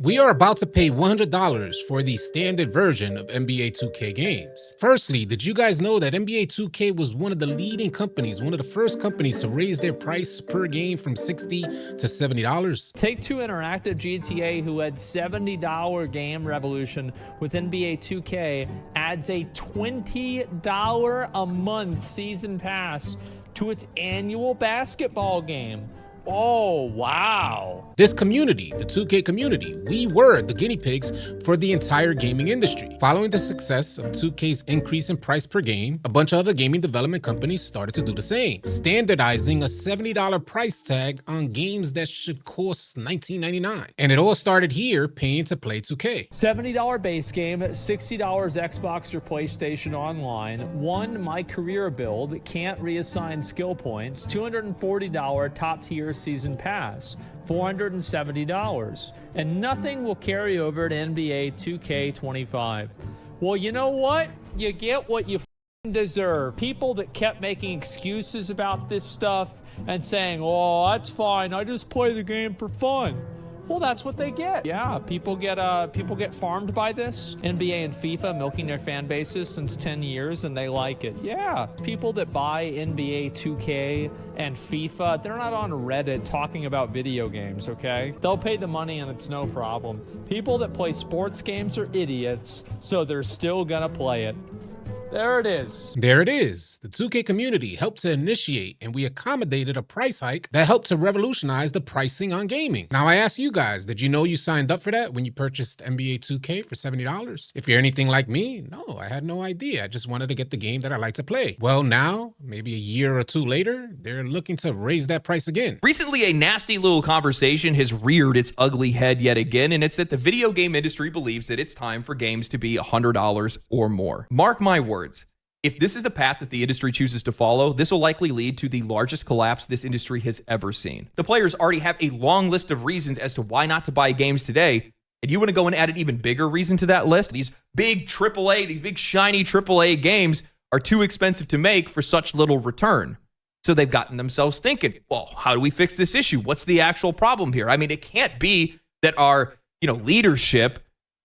We are about to pay $100 for the standard version of NBA 2K games. Firstly, did you guys know that NBA 2K was one of the leading companies, one of the first companies to raise their price per game from $60 to $70? Take-Two Interactive GTA, who had $70 game revolution with NBA 2K, adds a $20 a month season pass to its annual basketball game. Oh, wow. This community, the 2K community, we were the guinea pigs for the entire gaming industry. Following the success of 2K's increase in price per game, a bunch of other gaming development companies started to do the same, standardizing a $70 price tag on games that should cost $19.99. And it all started here, paying to play 2K. $70 base game, $60 Xbox or PlayStation Online, one My Career build, can't reassign skill points, $240 top tier season pass, $470, and nothing will carry over to NBA 2K25. Well, you know what? You get what you deserve. People that kept making excuses about this stuff and saying, oh, that's fine, I just play the game for fun. Well, that's what they get. Yeah, people get farmed by this. NBA and FIFA milking their fan bases since 10 years, and they like it. Yeah, people that buy NBA 2K and FIFA, they're not on Reddit talking about video games, okay? They'll pay the money and it's no problem. People that play sports games are idiots, so they're still gonna play it. There it is. There it is. The 2K community helped to initiate, and we accommodated a price hike that helped to revolutionize the pricing on gaming. Now, I ask you guys, did you know you signed up for that when you purchased NBA 2K for $70? If you're anything like me, no, I had no idea. I just wanted to get the game that I like to play. Well, now, maybe a year or two later, they're looking to raise that price again. Recently, a nasty little conversation has reared its ugly head yet again, and it's that the video game industry believes that it's time for games to be $100 or more. Mark my words. If this is the path that the industry chooses to follow, this will likely lead to the largest collapse this industry has ever seen. The players already have a long list of reasons as to why not to buy games today, and you want to go and add an even bigger reason to that list? These big AAA, these big shiny AAA games are too expensive to make for such little return. So they've gotten themselves thinking, well, how do we fix this issue? What's the actual problem here? I mean, it can't be that our, leadership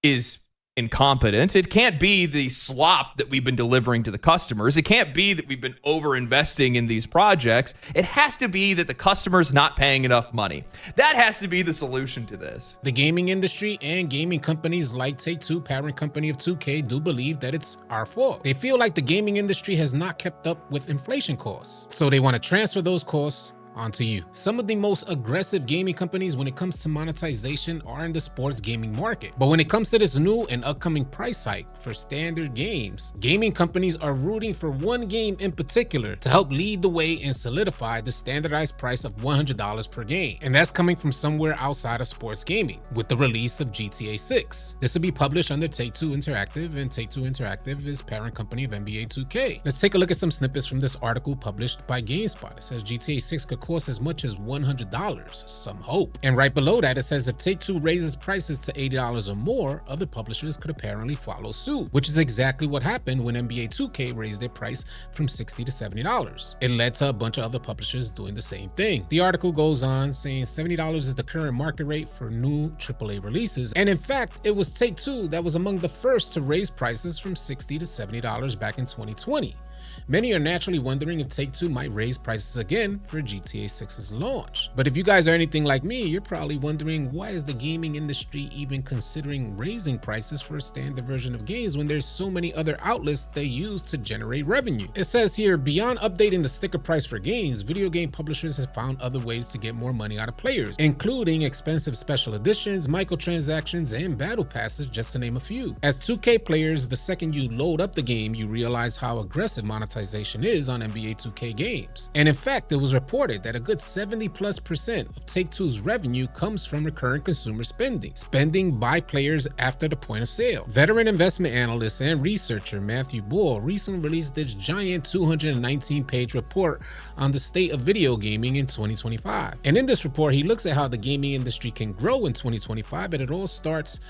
is incompetent. It can't be the slop that we've been delivering to the customers. It can't be that we've been over-investing in these projects. It has to be that the customer's not paying enough money. That has to be the solution to this. The gaming industry and gaming companies like Take-Two, parent company of 2K, do believe that it's our fault. They feel like the gaming industry has not kept up with inflation costs, so they want to transfer those costs onto you. Some of the most aggressive gaming companies when it comes to monetization are in the sports gaming market. But when it comes to this new and upcoming price hike for standard games, gaming companies are rooting for one game in particular to help lead the way and solidify the standardized price of $100 per game. And that's coming from somewhere outside of sports gaming with the release of GTA 6. This will be published under Take-Two Interactive, and Take-Two Interactive is parent company of NBA 2K. Let's take a look at some snippets from this article published by GameSpot. It says GTA 6 could cost as much as $100, some hope. And right below that, it says if Take-Two raises prices to $80 or more, other publishers could apparently follow suit, which is exactly what happened when NBA 2K raised their price from $60 to $70. It led to a bunch of other publishers doing the same thing. The article goes on saying $70 is the current market rate for new AAA releases, and in fact, it was Take-Two that was among the first to raise prices from $60 to $70 back in 2020. Many are naturally wondering if Take-Two might raise prices again for GTA 6's launch. But if you guys are anything like me, you're probably wondering, why is the gaming industry even considering raising prices for a standard version of games when there's so many other outlets they use to generate revenue? It says here, beyond updating the sticker price for games, video game publishers have found other ways to get more money out of players, including expensive special editions, microtransactions, and battle passes, just to name a few. As 2K players, the second you load up the game, you realize how aggressive monetization is on NBA 2K games. And in fact, it was reported that a good 70+% of Take-Two's revenue comes from recurrent consumer spending by players after the point of sale. Veteran investment analyst and researcher Matthew Bull recently released this giant 219-page report on the state of video gaming in 2025. And in this report, he looks at how the gaming industry can grow in 2025, and it all starts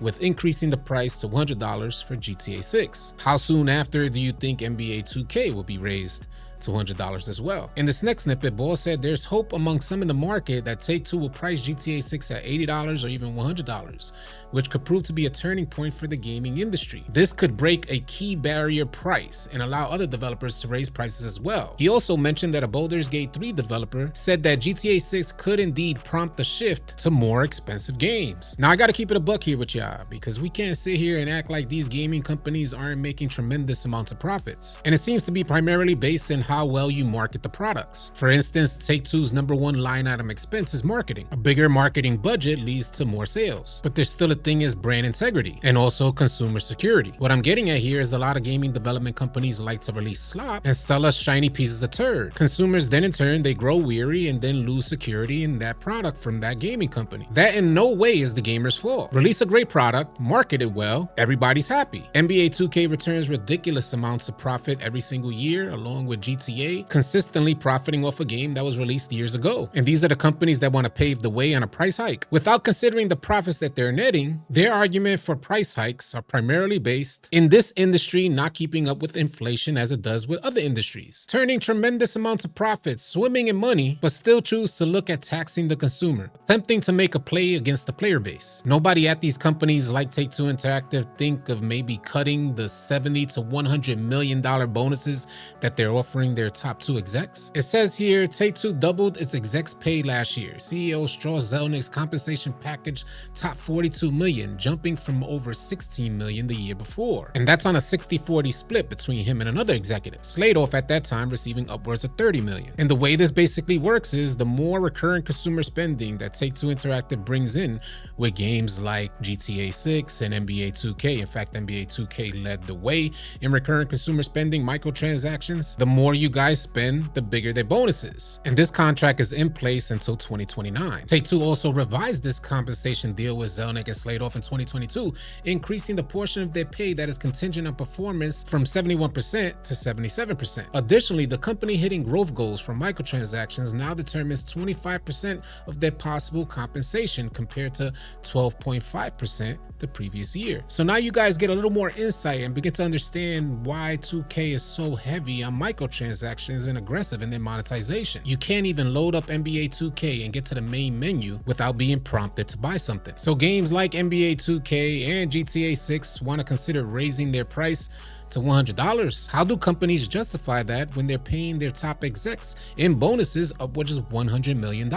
with increasing the price to $100 for GTA 6. How soon after do you think NBA 2K will be raised to $100 as well. In this next snippet, Ball said there's hope among some in the market that Take-Two will price GTA 6 at $80 or even $100, which could prove to be a turning point for the gaming industry. This could break a key barrier price and allow other developers to raise prices as well. He also mentioned that a Baldur's Gate 3 developer said that GTA 6 could indeed prompt a shift to more expensive games. Now I gotta keep it a buck here with y'all, because we can't sit here and act like these gaming companies aren't making tremendous amounts of profits. And it seems to be primarily based in how well you market the products. For instance, Take-Two's #1 line item expense is marketing. A bigger marketing budget leads to more sales. But there's still a thing is brand integrity and also consumer security. What I'm getting at here is a lot of gaming development companies like to release slop and sell us shiny pieces of turd. Consumers then in turn, they grow weary and then lose security in that product from that gaming company. That in no way is the gamer's fault. Release a great product, market it well, everybody's happy. NBA 2K returns ridiculous amounts of profit every single year, along with GTA, consistently profiting off a game that was released years ago. And these are the companies that want to pave the way on a price hike. Without considering the profits that they're netting, their argument for price hikes are primarily based in this industry not keeping up with inflation as it does with other industries, turning tremendous amounts of profits, swimming in money, but still choose to look at taxing the consumer, attempting to make a play against the player base. Nobody at these companies like Take-Two Interactive think of maybe cutting the $70 to $100 million bonuses that they're offering their top 2 execs. It says here, Take-Two doubled its execs pay last year. CEO Strauss Zelnick's compensation package topped $42 million, jumping from over $16 million the year before. And that's on a 60-40 split between him and another executive, Sladoff at that time receiving upwards of $30 million. And the way this basically works is the more recurrent consumer spending that Take-Two Interactive brings in with games like GTA 6 and NBA 2K. In fact, NBA 2K led the way in recurrent consumer spending microtransactions. The more you guys spend, the bigger their bonuses. And this contract is in place until 2029. Take-Two also revised this compensation deal with Zelnick and Sladoff in 2022, increasing the portion of their pay that is contingent on performance from 71% to 77%. Additionally, the company hitting growth goals for microtransactions now determines 25% of their possible compensation compared to 12.5% the previous year. So now you guys get a little more insight and begin to understand why 2K is so heavy on microtransactions and aggressive in their monetization. You can't even load up NBA 2K and get to the main menu without being prompted to buy something. So games like NBA 2K and GTA 6 want to consider raising their price to $100. How do companies justify that when they're paying their top execs in bonuses upwards of $100 million?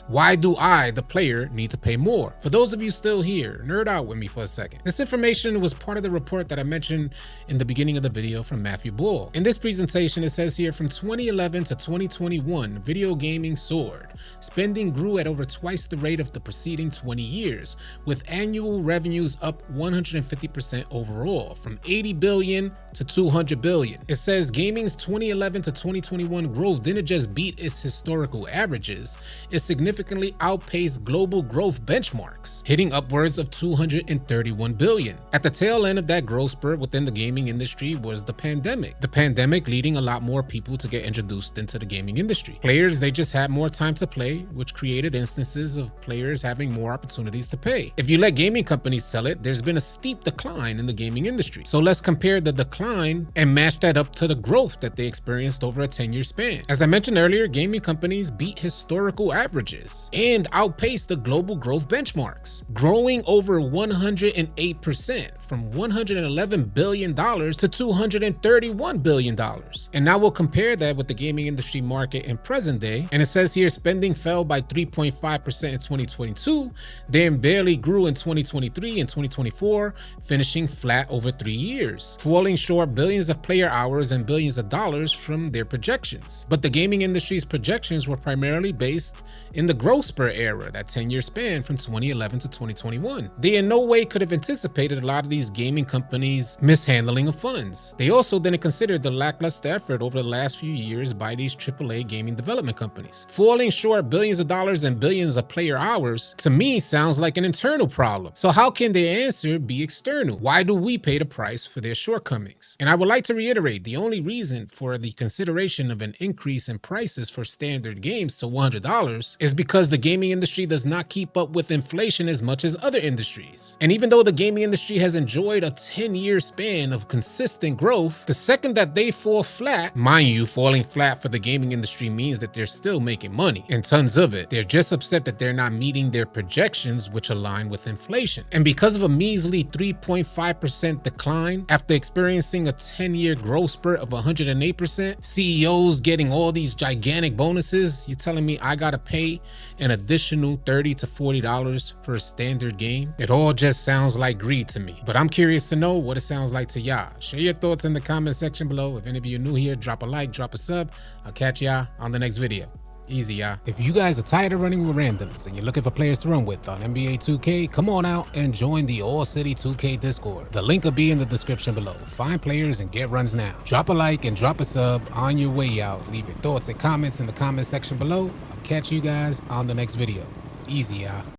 Why do I, the player, need to pay more? For those of you still here, nerd out with me for a second. This information was part of the report that I mentioned in the beginning of the video from Matthew Ball. In this presentation, it says here from 2011 to 2021, video gaming soared. Spending grew at over twice the rate of the preceding 20 years, with annual revenues up 150% overall, from $80 billion to $200 billion. It says gaming's 2011 to 2021 growth didn't just beat its historical averages, it significantly outpaced global growth benchmarks, hitting upwards of $231 billion. At the tail end of that growth spurt within the gaming industry was the pandemic. The pandemic leading a lot more people to get introduced into the gaming industry. Players, they just had more time to play, which created instances of players having more opportunities to pay. If you let gaming companies tell it, there's been a steep decline in the gaming industry. So let's compare the decline and match that up to the growth that they experienced over a 10-year span. As I mentioned earlier, gaming companies beat historical averages and outpaced the global growth benchmarks, growing over 108% from $111 billion to $231 billion. And now we'll compare that with the gaming industry market in present day. And it says here spending fell by 3.5% in 2022, then barely grew in 2023 and 2024, finishing flat over 3 years, falling short billions of player hours and billions of dollars from their projections. But the gaming industry's projections were primarily based in the growth spurt era, that 10-year span from 2011 to 2021. They in no way could have anticipated a lot of these gaming companies' mishandling of funds. They also didn't consider the lackluster effort over the last few years by these AAA gaming development companies. Falling short billions of dollars and billions of player hours, to me, sounds like an internal problem. So how can their answer be external? Why do we pay the price for their shortcomings? shortcomings. And I would like to reiterate, the only reason for the consideration of an increase in prices for standard games to $100 is because the gaming industry does not keep up with inflation as much as other industries. And even though the gaming industry has enjoyed a 10-year span of consistent growth, the second that they fall flat, mind you, falling flat for the gaming industry means that they're still making money, and tons of it. They're just upset that they're not meeting their projections, which align with inflation. And because of a measly 3.5% decline after experiencing a 10-year growth spurt of 108%, CEOs getting all these gigantic bonuses, you're telling me I gotta pay an additional $30 to $40 for a standard game? It all just sounds like greed to me. But I'm curious to know what it sounds like to y'all. Share your thoughts in the comment section below. If any of you are new here, drop a like, drop a sub. I'll catch y'all on the next video. Easy, y'all. If you guys are tired of running with randoms and you're looking for players to run with on NBA 2K, come on out and join the AllCity 2K Discord. The link will be in the description below. Find players and get runs now. Drop a like and drop a sub on your way out. Leave your thoughts and comments in the comment section below. I'll catch you guys on the next video. Easy, y'all.